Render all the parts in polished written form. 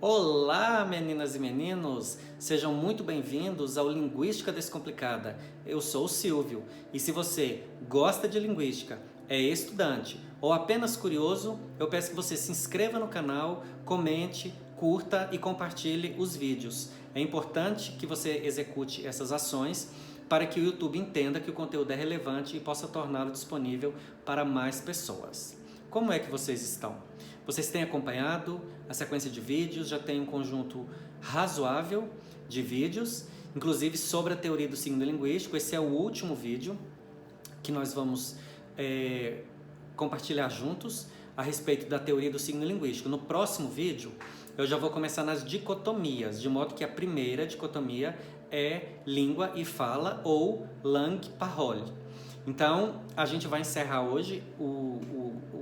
Olá, meninas e meninos! Sejam muito bem-vindos ao Linguística Descomplicada. Eu sou o Silvio e se você gosta de linguística, é estudante ou apenas curioso, eu peço que você se inscreva no canal, comente, curta e compartilhe os vídeos. É importante que você execute essas ações para que o YouTube entenda que o conteúdo é relevante e possa torná-lo disponível para mais pessoas. Como é que vocês estão? Vocês têm acompanhado a sequência de vídeos, já tem um conjunto razoável de vídeos, inclusive sobre a teoria do signo linguístico. Esse é o último vídeo que nós vamos compartilhar juntos a respeito da teoria do signo linguístico. No próximo vídeo, eu já vou começar nas dicotomias, de modo que a primeira dicotomia é língua e fala ou langue parole. Então, a gente vai encerrar hoje o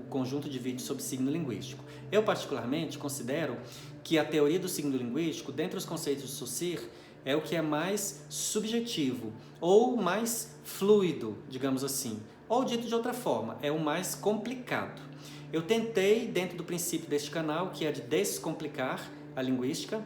conjunto de vídeos sobre signo linguístico. Eu, particularmente, considero que a teoria do signo linguístico, dentre os conceitos de Saussure, é o que é mais subjetivo ou mais fluido, digamos assim. Ou, dito de outra forma, é o mais complicado. Eu tentei, dentro do princípio deste canal, que é de descomplicar a linguística,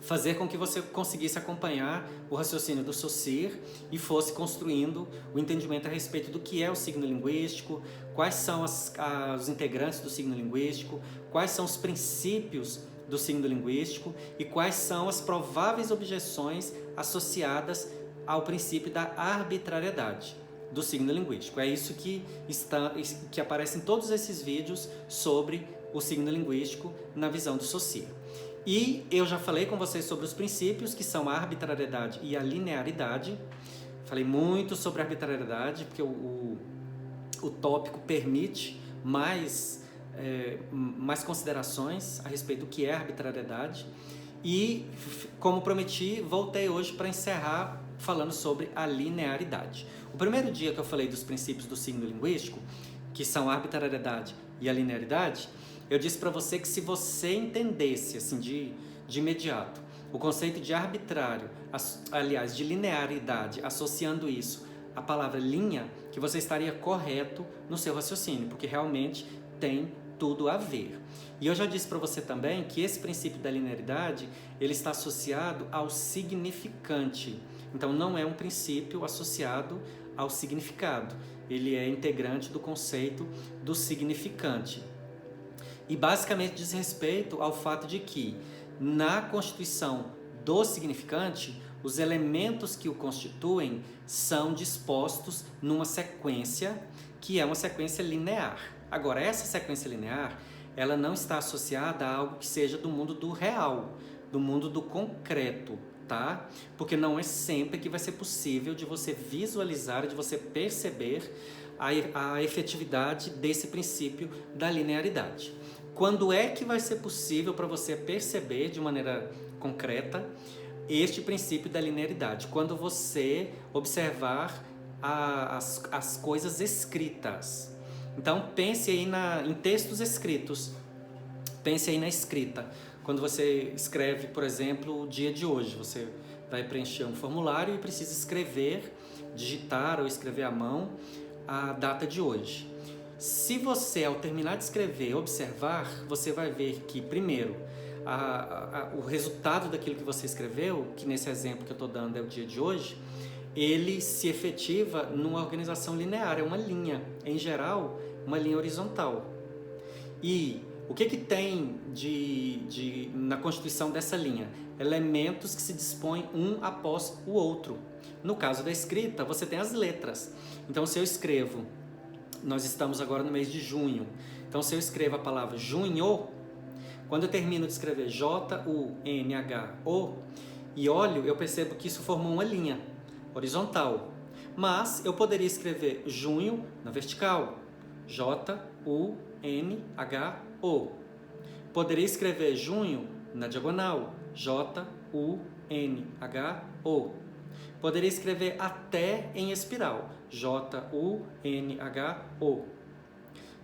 fazer com que você conseguisse acompanhar o raciocínio do Saussure e fosse construindo o entendimento a respeito do que é o signo linguístico, quais são os integrantes do signo linguístico, quais são os princípios do signo linguístico e quais são as prováveis objeções associadas ao princípio da arbitrariedade do signo linguístico. É isso que aparece em todos esses vídeos sobre o signo linguístico na visão do Saussure. E eu já falei com vocês sobre os princípios, que são a arbitrariedade e a linearidade. Falei muito sobre a arbitrariedade, porque o tópico permite mais considerações a respeito do que é arbitrariedade. E, como prometi, voltei hoje para encerrar falando sobre a linearidade. O primeiro dia que eu falei dos princípios do signo linguístico, que são a arbitrariedade e a linearidade, eu disse para você que se você entendesse assim de imediato o conceito de arbitrário, aliás, de linearidade, associando isso à palavra linha, que você estaria correto no seu raciocínio, porque realmente tem tudo a ver. E eu já disse para você também que esse princípio da linearidade, ele está associado ao significante. Então não é um princípio associado ao significado, ele é integrante do conceito do significante. E basicamente diz respeito ao fato de que, na constituição do significante, os elementos que o constituem são dispostos numa sequência que é uma sequência linear. Agora, essa sequência linear, ela não está associada a algo que seja do mundo do real, do mundo do concreto, tá? Porque não é sempre que vai ser possível de você visualizar, de você perceber a efetividade desse princípio da linearidade. Quando é que vai ser possível para você perceber de maneira concreta este princípio da linearidade? Quando você observar as coisas escritas. Então pense aí em textos escritos, pense aí na escrita. Quando você escreve, por exemplo, o dia de hoje, você vai preencher um formulário e precisa escrever, digitar ou escrever à mão a data de hoje. Se você, ao terminar de escrever, observar, você vai ver que, primeiro, o resultado daquilo que você escreveu, que nesse exemplo que eu estou dando é o dia de hoje, ele se efetiva numa organização linear, é uma linha, em geral, uma linha horizontal. E o que tem na constituição dessa linha? Elementos que se dispõem um após o outro. No caso da escrita, você tem as letras. Então, se eu escrevo, nós estamos agora no mês de junho, então se eu escrevo a palavra junho, quando eu termino de escrever J-U-N-H-O e olho, eu percebo que isso formou uma linha horizontal. Mas eu poderia escrever junho na vertical, J-U-N-H-O. Poderia escrever junho na diagonal, J-U-N-H-O. Poderia escrever até em espiral, J-U-N-H-O.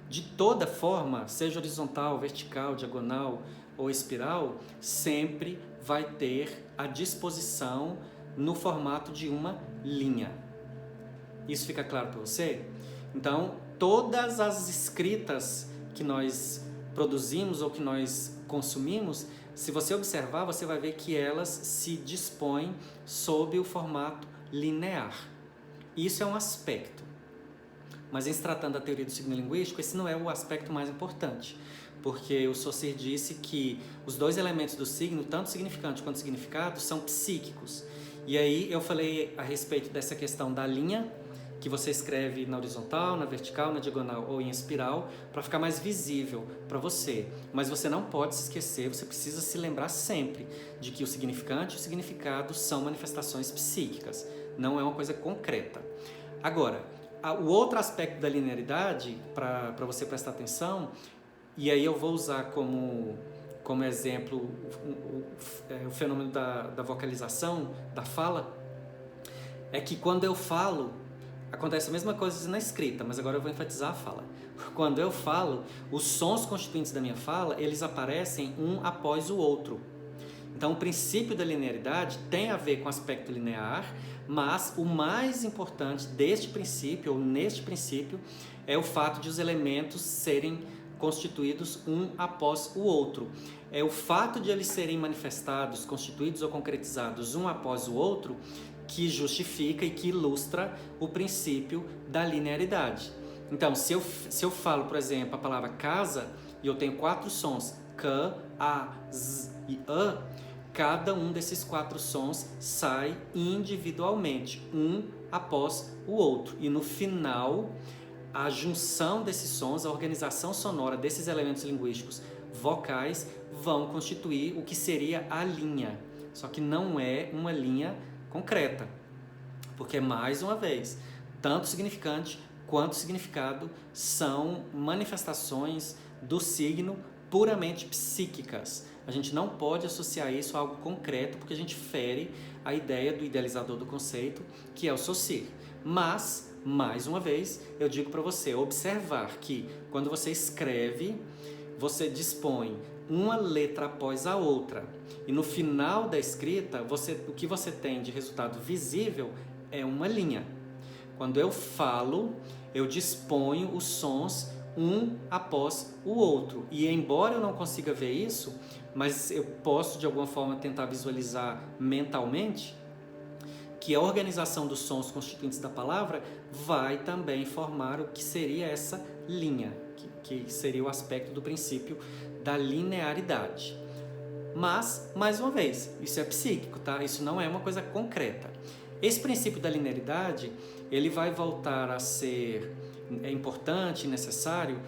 De toda forma, seja horizontal, vertical, diagonal ou espiral, sempre vai ter a disposição no formato de uma linha. Isso fica claro para você? Então, todas as escritas que nós produzimos ou que nós consumimos, se você observar, você vai ver que elas se dispõem sob o formato linear. Isso é um aspecto. Mas em se tratando da teoria do signo linguístico, esse não é o aspecto mais importante, porque o Saussure disse que os dois elementos do signo, tanto significante quanto significado, são psíquicos. E aí eu falei a respeito dessa questão da linha, que você escreve na horizontal, na vertical, na diagonal ou em espiral, para ficar mais visível para você. Mas você não pode se esquecer, você precisa se lembrar sempre de que o significante e o significado são manifestações psíquicas, não é uma coisa concreta. Agora, o outro aspecto da linearidade, para você prestar atenção, e aí eu vou usar como exemplo o fenômeno da vocalização, da fala, é que quando eu falo, acontece a mesma coisa na escrita, mas agora eu vou enfatizar a fala. Quando eu falo, os sons constituintes da minha fala, eles aparecem um após o outro. Então, o princípio da linearidade tem a ver com o aspecto linear, mas o mais importante deste princípio, ou neste princípio, é o fato de os elementos serem constituídos um após o outro. É o fato de eles serem manifestados, constituídos ou concretizados um após o outro que justifica e que ilustra o princípio da linearidade. Então, se eu falo, por exemplo, a palavra casa e eu tenho 4 sons, k, a, z e a, cada um desses 4 sons sai individualmente, um após o outro. E no final, a junção desses sons, a organização sonora desses elementos linguísticos vocais vão constituir o que seria a linha. Só que não é uma linha concreta, porque, mais uma vez, tanto significante quanto significado são manifestações do signo puramente psíquicas. A gente não pode associar isso a algo concreto, porque a gente fere a ideia do idealizador do conceito, que é o Saussure. Mas, mais uma vez, eu digo para você observar que quando você escreve, você dispõe uma letra após a outra. E no final da escrita, o que você tem de resultado visível é uma linha. Quando eu falo, eu disponho os sons um após o outro. E embora eu não consiga ver isso, mas eu posso de alguma forma tentar visualizar mentalmente que a organização dos sons constituintes da palavra vai também formar o que seria essa linha, que seria o aspecto do princípio da linearidade. Mas, mais uma vez, isso é psíquico, tá? Isso não é uma coisa concreta. Esse princípio da linearidade, ele vai voltar a ser importante e necessário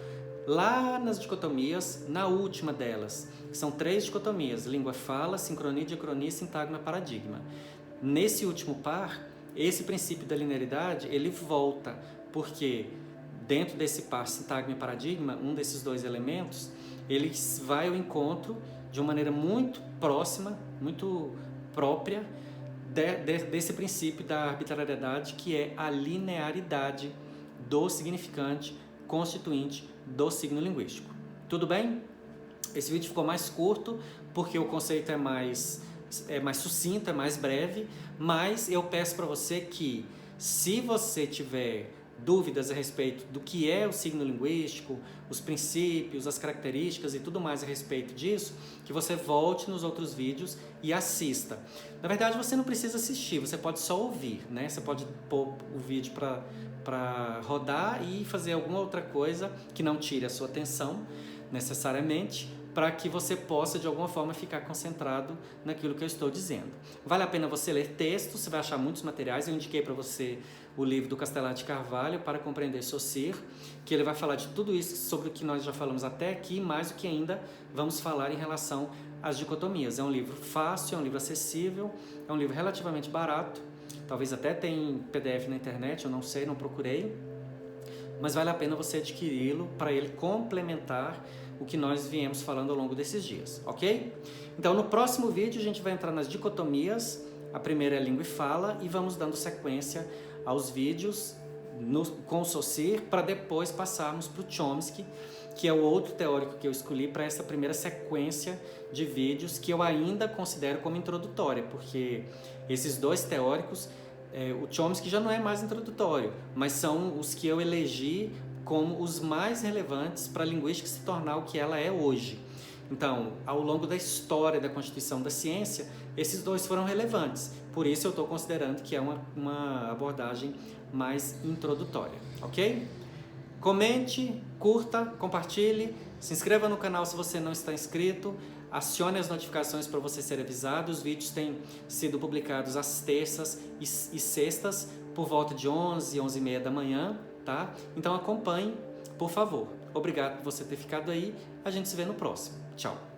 lá nas dicotomias, na última delas, que são 3 dicotomias: língua-fala, sincronia, diacronia, sintagma, paradigma. Nesse último par, esse princípio da linearidade, ele volta, porque dentro desse par sintagma e paradigma, um desses 2 elementos, ele vai ao encontro de uma maneira muito próxima, muito própria desse princípio da arbitrariedade, que é a linearidade do significante constituinte do signo linguístico. Tudo bem? Esse vídeo ficou mais curto porque o conceito é mais sucinto, é mais breve, mas eu peço para você que, se você tiver dúvidas a respeito do que é o signo linguístico, os princípios, as características e tudo mais a respeito disso, que você volte nos outros vídeos e assista. Na verdade, você não precisa assistir, você pode só ouvir, né? Você pode pôr o vídeo para rodar e fazer alguma outra coisa que não tire a sua atenção necessariamente, para que você possa de alguma forma ficar concentrado naquilo que eu estou dizendo. Vale a pena você ler texto, você vai achar muitos materiais. Eu indiquei para você o livro do Castelar de Carvalho, Para Compreender Saussure, que ele vai falar de tudo isso sobre o que nós já falamos até aqui, mais o que ainda vamos falar em relação às dicotomias. É um livro fácil, é um livro acessível, é um livro relativamente barato, talvez até tenha PDF na internet, eu não sei, não procurei, mas vale a pena você adquiri-lo para ele complementar o que nós viemos falando ao longo desses dias, ok? Então, no próximo vídeo a gente vai entrar nas dicotomias. A primeira é língua e fala, e vamos dando sequência aos vídeos com o Saussure, para depois passarmos para o Chomsky, que é o outro teórico que eu escolhi para essa primeira sequência de vídeos, que eu ainda considero como introdutória, porque esses 2 teóricos, o Chomsky já não é mais introdutório, mas são os que eu elegi como os mais relevantes para a linguística se tornar o que ela é hoje. Então, ao longo da história da constituição da ciência, esses dois foram relevantes. Por isso eu estou considerando que é uma abordagem mais introdutória, ok? Comente, curta, compartilhe, se inscreva no canal se você não está inscrito, acione as notificações para você ser avisado. Os vídeos têm sido publicados às terças e sextas por volta de 11, 11h30 da manhã, tá? Então acompanhe, por favor. Obrigado por você ter ficado aí, a gente se vê no próximo. Tchau!